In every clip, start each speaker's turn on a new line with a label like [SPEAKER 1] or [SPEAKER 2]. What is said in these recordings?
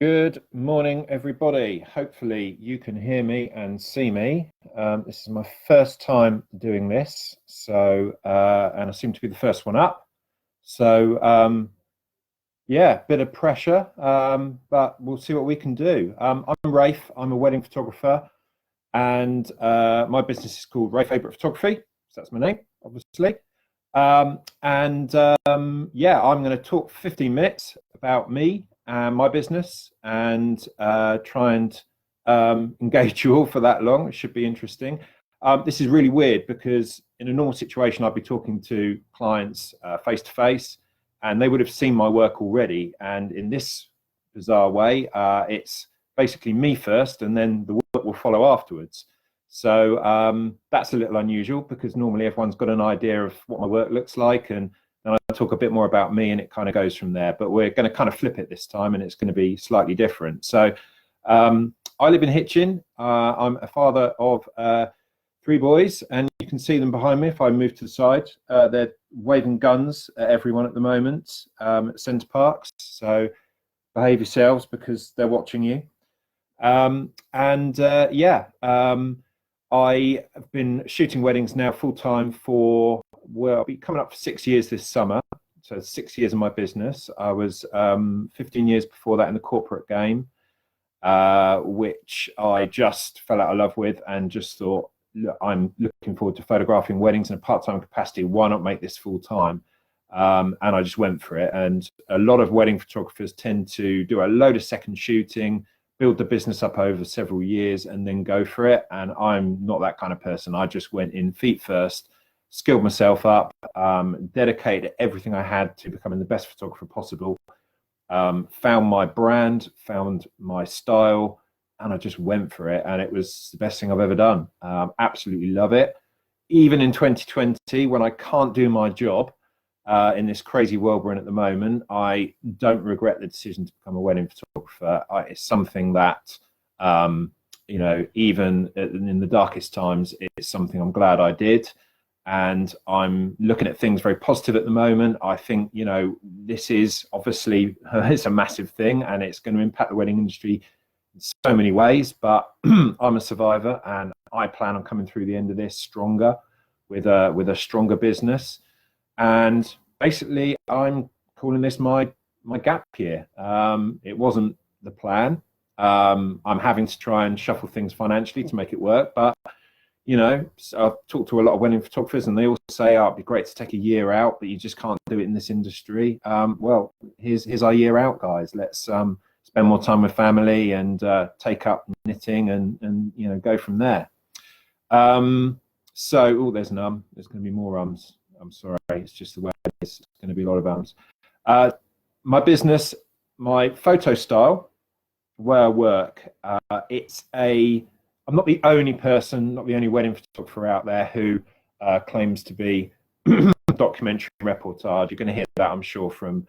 [SPEAKER 1] Good morning, everybody. Hopefully you can hear me and see me. This is my first time doing this, and I seem to be the first one up. Yeah, bit of pressure, but we'll see what we can do. I'm Rafe. I'm a wedding photographer, and my business is called Rafe Photography. So that's my name, obviously. Yeah, I'm going to talk for 15 minutes about me and my business and try and engage you all for that long. It should be interesting. This is really weird because in a normal situation, I'd be talking to clients face to face and they would have seen my work already. And in this bizarre way, it's basically me first and then the work will follow afterwards. So that's a little unusual because normally everyone's got an idea of what my work looks like, and then I talk a bit more about me and it kind of goes from there. But we're going to kind of flip it this time and it's going to be slightly different. So I live in Hitchin. I'm a father of three boys, and you can see them behind me if I move to the side. They're waving guns at everyone at the moment at Centre Parks. So behave yourselves because they're watching you. I have been shooting weddings now full time for, well, I'll be coming up for 6 years this summer. So 6 years in my business. I was 15 years before that in the corporate game, which I just fell out of love with and just thought, look, I'm looking forward to photographing weddings in a part-time capacity. Why not make this full time? And I just went for it. And a lot of wedding photographers tend to do a load of second shooting, build the business up over several years and then go for it. And I'm not that kind of person. I just went in feet first, skilled myself up, dedicated everything I had to becoming the best photographer possible, found my brand, found my style, and I just went for it. And it was the best thing I've ever done. Absolutely love it. Even in 2020, when I can't do my job, in this crazy world we're in at the moment, I don't regret the decision to become a wedding photographer. It's something that, even in the darkest times, it's something I'm glad I did. And I'm looking at things very positive at the moment. I think, this is obviously, it's a massive thing and it's going to impact the wedding industry in so many ways, but I'm a survivor and I plan on coming through the end of this stronger with a stronger business. And basically, I'm calling this my gap year. It wasn't the plan. I'm having to try and shuffle things financially to make it work. But, so I've talked to a lot of wedding photographers and they all say, oh, it'd be great to take a year out, but you just can't do it in this industry. Well, here's our year out, guys. Let's spend more time with family and take up knitting and go from there. There's an There's going to be more ums. I'm sorry, it's just the way it is. It's going to be a lot of ums. My business, my photo style, where I work, I'm not the only person, not the only wedding photographer out there who claims to be documentary reportage. You're going to hear that, I'm sure, from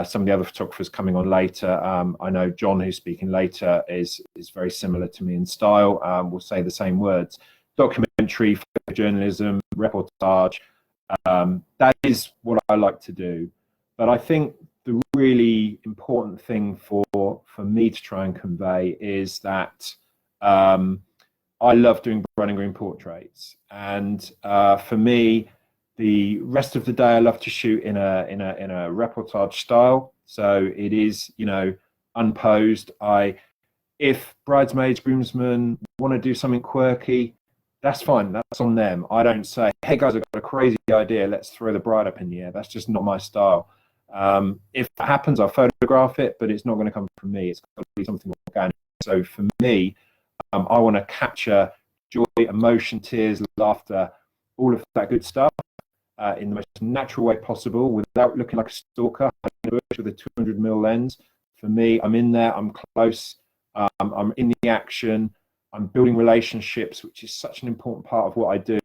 [SPEAKER 1] some of the other photographers coming on later. I know John, who's speaking later, is very similar to me in style. We'll say the same words. Documentary, journalism, reportage. That is what I like to do. But I think the really important thing for me to try and convey is that I love doing bride and groom portraits. And for me, the rest of the day, I love to shoot in a reportage style. So it is, unposed. If bridesmaids, groomsmen want to do something quirky, that's fine. That's on them. I don't say, hey guys, I've got a crazy idea. Let's throw the bride up in the air. That's just not my style. If it happens, I'll photograph it, but it's not going to come from me. It's got to be something organic. So for me, I want to capture joy, emotion, tears, laughter, all of that good stuff in the most natural way possible without looking like a stalker with a 200mm lens. For me, I'm in there. I'm close. I'm in the action. I'm building relationships, which is such an important part of what I do,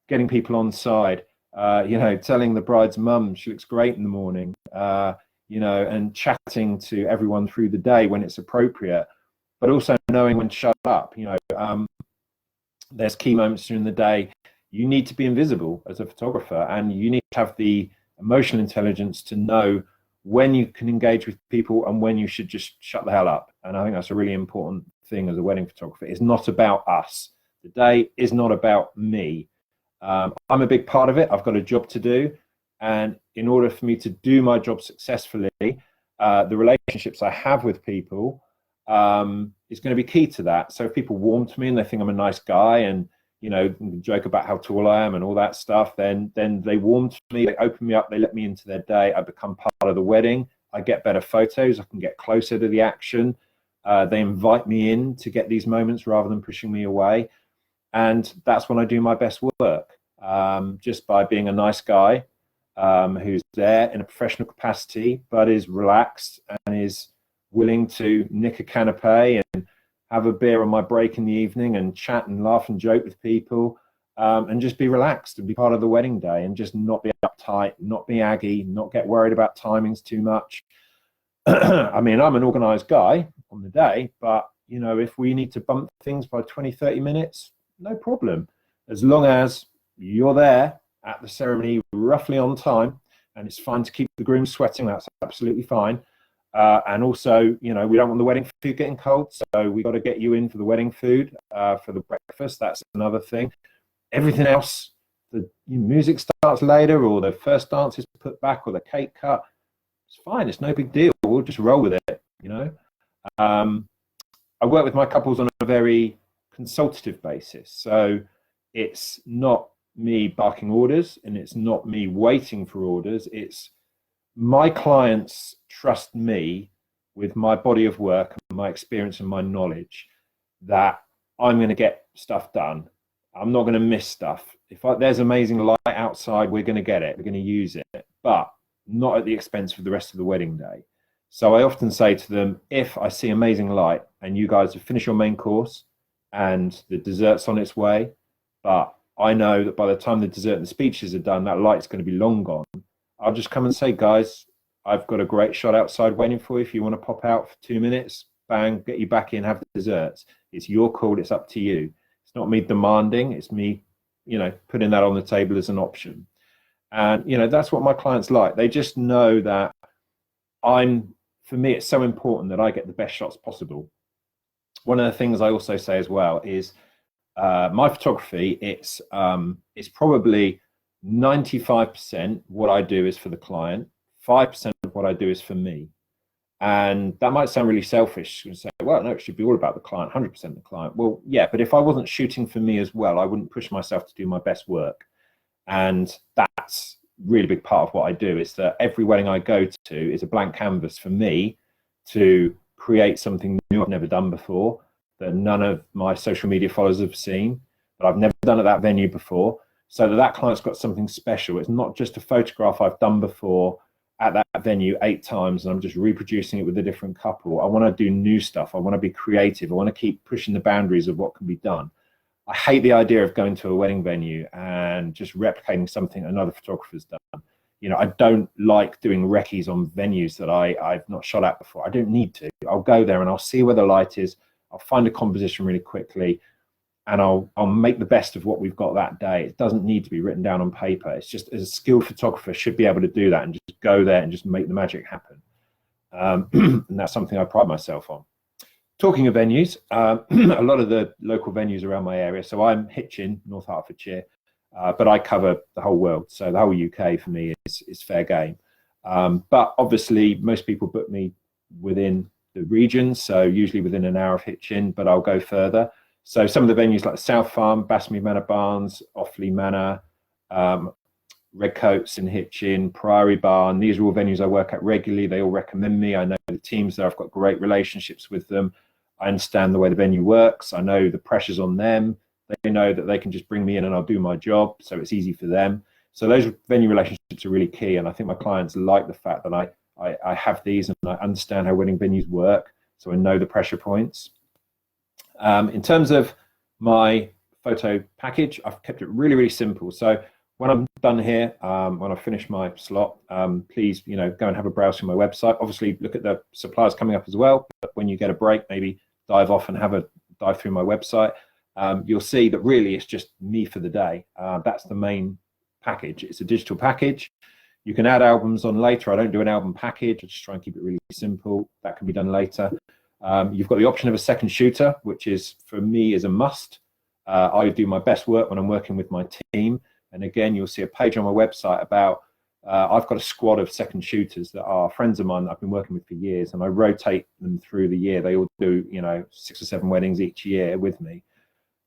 [SPEAKER 1] getting people on side, telling the bride's mum she looks great in the morning, and chatting to everyone through the day when it's appropriate, but also knowing when to shut up. There's key moments during the day. You need to be invisible as a photographer and you need to have the emotional intelligence to know when you can engage with people and when you should just shut the hell up. And I think that's a really important thing as a wedding photographer. It's not about us. The day is not about me. I'm a big part of it. I've got a job to do. And in order for me to do my job successfully, the relationships I have with people is going to be key to that. So if people warm to me and they think I'm a nice guy and, you know, joke about how tall I am and all that stuff, then they warm to me, they open me up, they let me into their day. I become part of the wedding. I get better photos. I can get closer to the action. They invite me in to get these moments rather than pushing me away. And that's when I do my best work, just by being a nice guy who's there in a professional capacity, but is relaxed and is willing to nick a canapé and have a beer on my break in the evening and chat and laugh and joke with people, and just be relaxed and be part of the wedding day and just not be uptight, not be aggy, not get worried about timings too much. I mean, I'm an organized guy on the day, but, you know, if we need to bump things by 20, 30 minutes, no problem. As long as you're there at the ceremony roughly on time, and it's fine to keep the groom sweating, that's absolutely fine. And also, you know, we don't want the wedding food getting cold, so we got to get you in for the wedding food, for the breakfast. That's another thing. Everything else, the music starts later, or the first dance is put back, or the cake cut. It's fine. It's no big deal. We'll just roll with it, you know. I work with my couples on a very consultative basis, so it's not me barking orders, and it's not me waiting for orders. It's my clients trust me with my body of work and my experience and my knowledge that I'm going to get stuff done. I'm not going to miss stuff. If there's amazing light outside, we're going to get it. We're going to use it, but not at the expense of the rest of the wedding day. So I often say to them, if I see amazing light and you guys have finished your main course and the dessert's on its way, but I know that by the time the dessert and the speeches are done, that light's going to be long gone, I'll just come and say, guys, I've got a great shot outside waiting for you. If you want to pop out for 2 minutes, bang, get you back in, have the desserts. It's your call. It's up to you. It's not me demanding. It's me, you know, putting that on the table as an option. And, you know, that's what my clients like. They just know that for me, it's so important that I get the best shots possible. One of the things I also say as well is my photography, it's probably 95% what I do is for the client, 5% of what I do is for me. And that might sound really selfish and say, well, no, it should be all about the client, 100% the client. Well, yeah, but if I wasn't shooting for me as well, I wouldn't push myself to do my best work. And that's really big part of what I do, is that every wedding I go to is a blank canvas for me to create something new I've never done before, that none of my social media followers have seen, that I've never done at that venue before, so that client's got something special. It's not just a photograph I've done before at that venue 8 times and I'm just reproducing it with a different couple. I want to do new stuff. I want to be creative. I want to keep pushing the boundaries of what can be done. I hate the idea of going to a wedding venue and just replicating something another photographer's done. You know, I don't like doing recce's on venues that I've not shot at before. I don't need to. I'll go there and I'll see where the light is. I'll find a composition really quickly, and I'll make the best of what we've got that day. It doesn't need to be written down on paper. It's just, as a skilled photographer, should be able to do that and just go there and just make the magic happen. And that's something I pride myself on. Talking of venues, a lot of the local venues around my area. So I'm Hitchin, North Hertfordshire, but I cover the whole world. So the whole UK for me is fair game. But obviously, most people book me within the region, so usually within an hour of Hitchin, but I'll go further. So some of the venues like South Farm, Basmead Manor Barns, Offley Manor, Redcoats in Hitchin, Priory Barn, these are all venues I work at regularly. They all recommend me. I know the teams there. I've got great relationships with them. I understand the way the venue works. I know the pressure's on them. They know that they can just bring me in and I'll do my job, so it's easy for them. So those venue relationships are really key, and I think my clients like the fact that I have these and I understand how wedding venues work, so I know the pressure points. In terms of my photo package, I've kept it really, really simple. So when I'm done here, when I finish my slot, please, you know, go and have a browse through my website. Obviously, look at the suppliers coming up as well. But when you get a break, maybe dive off and have a dive through my website. You'll see that really it's just me for the day. That's the main package. It's a digital package. You can add albums on later. I don't do an album package. I just try and keep it really simple. That can be done later. You've got the option of a second shooter, which is, for me, is a must. I do my best work when I'm working with my team. And again, you'll see a page on my website about, I've got a squad of second shooters that are friends of mine that I've been working with for years, and I rotate them through the year. They all do, 6 or 7 weddings each year with me.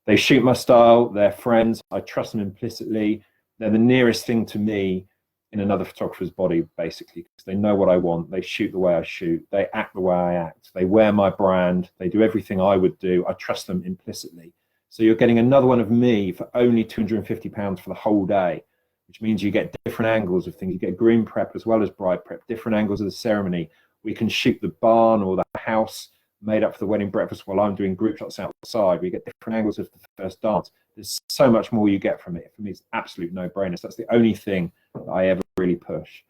[SPEAKER 1] They shoot my style. They're friends. I trust them implicitly. They're the nearest thing to me in another photographer's body, basically, because they know what I want. They shoot the way I shoot. They act the way I act. They wear my brand. They do everything I would do. I trust them implicitly. So you're getting another one of me for only £250 for the whole day, which means you get different angles of things. You get groom prep as well as bride prep, different angles of the ceremony. We can shoot the barn or the house made up for the wedding breakfast while I'm doing group shots outside. We get different angles of the first dance. There's so much more you get from it. For me, it's absolute no-brainer. So that's the only thing that I ever really push.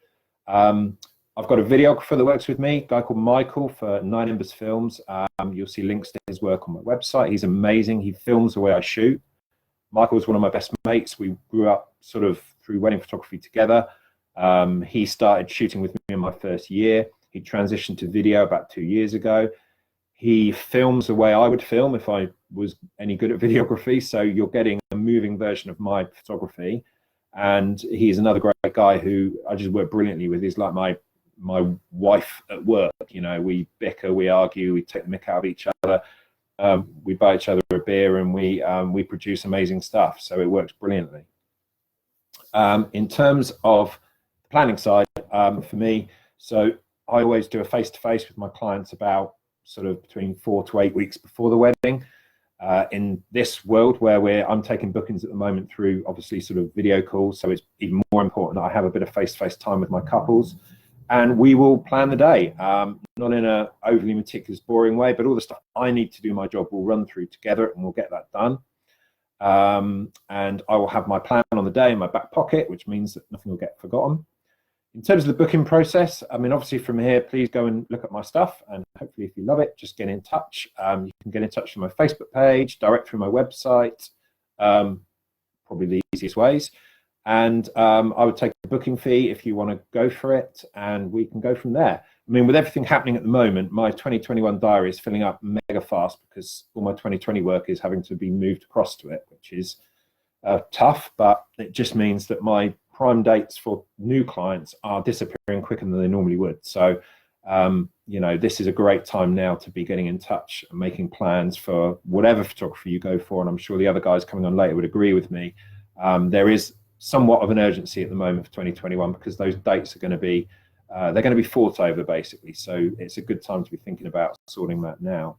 [SPEAKER 1] I've got a videographer that works with me, a guy called Michael for 9 Embers Films. You'll see links to his work on my website. He's amazing. He films the way I shoot. Michael's one of my best mates. We grew up sort of through wedding photography together. He started shooting with me in my first year. He transitioned to video about 2 years ago. He films the way I would film if I was any good at videography. So you're getting a moving version of my photography. And he's another great guy who I just work brilliantly with. He's like my wife at work. We bicker, we argue, we take the mick out of each other. We buy each other a beer, and we produce amazing stuff. So it works brilliantly. In terms of the planning side, for me, so I always do a face-to-face with my clients about sort of between 4 to 8 weeks before the wedding. In this world where I'm taking bookings at the moment through obviously sort of video calls, so it's even more important that I have a bit of face-to-face time with my couples, and we will plan the day, not in a overly meticulous, boring way, but all the stuff I need to do my job we'll run through together, and we'll get that done. And I will have my plan on the day in my back pocket, which means that nothing will get forgotten. In terms of the booking process, I mean, obviously from here, please go and look at my stuff, and hopefully if you love it, just get in touch. You can get in touch through my Facebook page, direct through my website, probably the easiest ways. And I would take a booking fee if you want to go for it, and we can go from there. I mean, with everything happening at the moment, my 2021 diary is filling up mega fast because all my 2020 work is having to be moved across to it, which is tough, but it just means that my prime dates for new clients are disappearing quicker than they normally would. So, this is a great time now to be getting in touch and making plans for whatever photography you go for. And I'm sure the other guys coming on later would agree with me. There is somewhat of an urgency at the moment for 2021 because those dates are going to be, they're going to be fought over basically. So it's a good time to be thinking about sorting that now.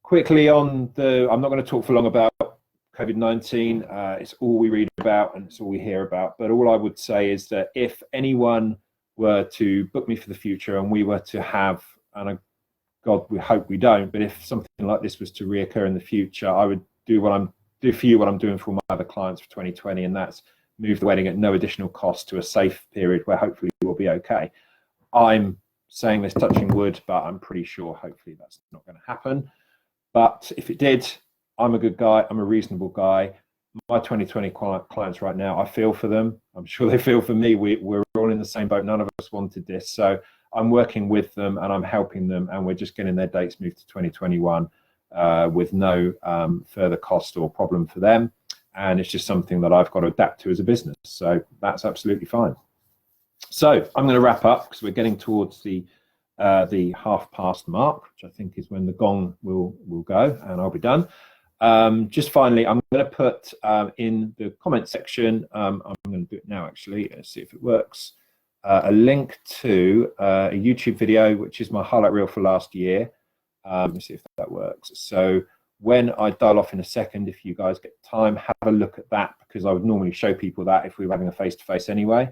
[SPEAKER 1] Quickly on I'm not going to talk for long about COVID-19, it's all we read about and it's all we hear about. But all I would say is that if anyone were to book me for the future and we were to have, and God, we hope we don't, but if something like this was to reoccur in the future, I would do what I'm doing for my other clients for 2020, and that's move the wedding at no additional cost to a safe period where hopefully we'll be okay. I'm saying this touching wood, but I'm pretty sure hopefully that's not going to happen. But if it did, I'm a good guy. I'm a reasonable guy. My 2020 clients right now, I feel for them. I'm sure they feel for me. We're all in the same boat. None of us wanted this. So I'm working with them and I'm helping them. And we're just getting their dates moved to 2021 with no further cost or problem for them. And it's just something that I've got to adapt to as a business. So that's absolutely fine. So I'm going to wrap up because we're getting towards the 1/2 mark, which I think is when the gong will go and I'll be done. Just finally, I'm going to put in the comment section, I'm going to do it now actually, let's see if it works, a link to a YouTube video, which is my highlight reel for last year. Let's see if that works. So when I dial off in a second, if you guys get time, have a look at that, because I would normally show people that if we were having a face-to-face anyway.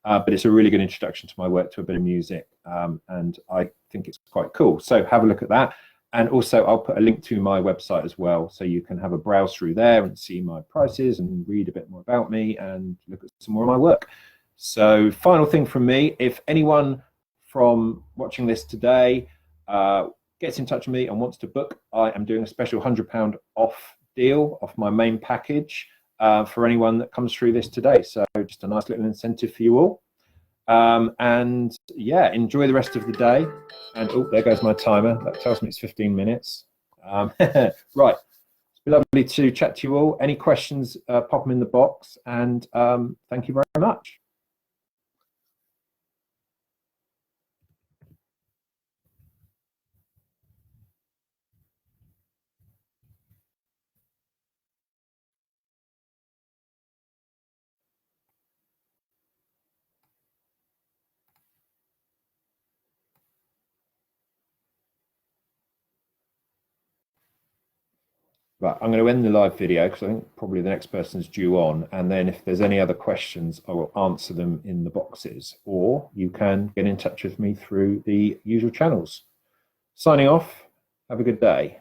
[SPEAKER 1] But it's a really good introduction to my work, to a bit of music, and I think it's quite cool. So have a look at that. And also I'll put a link to my website as well, so you can have a browse through there and see my prices and read a bit more about me and look at some more of my work. So final thing from me, if anyone from watching this today gets in touch with me and wants to book, I am doing a special £100 off deal off my main package. for anyone that comes through this today. So just a nice little incentive for you all. And yeah, enjoy the rest of the day. And oh, there goes my timer. That tells me it's 15 minutes. Right. It's been lovely to chat to you all. Any questions, pop them in the box. And thank you very much. Right, I'm going to end the live video because I think probably the next person's due on. And then if there's any other questions, I will answer them in the boxes, or you can get in touch with me through the usual channels. Signing off. Have a good day.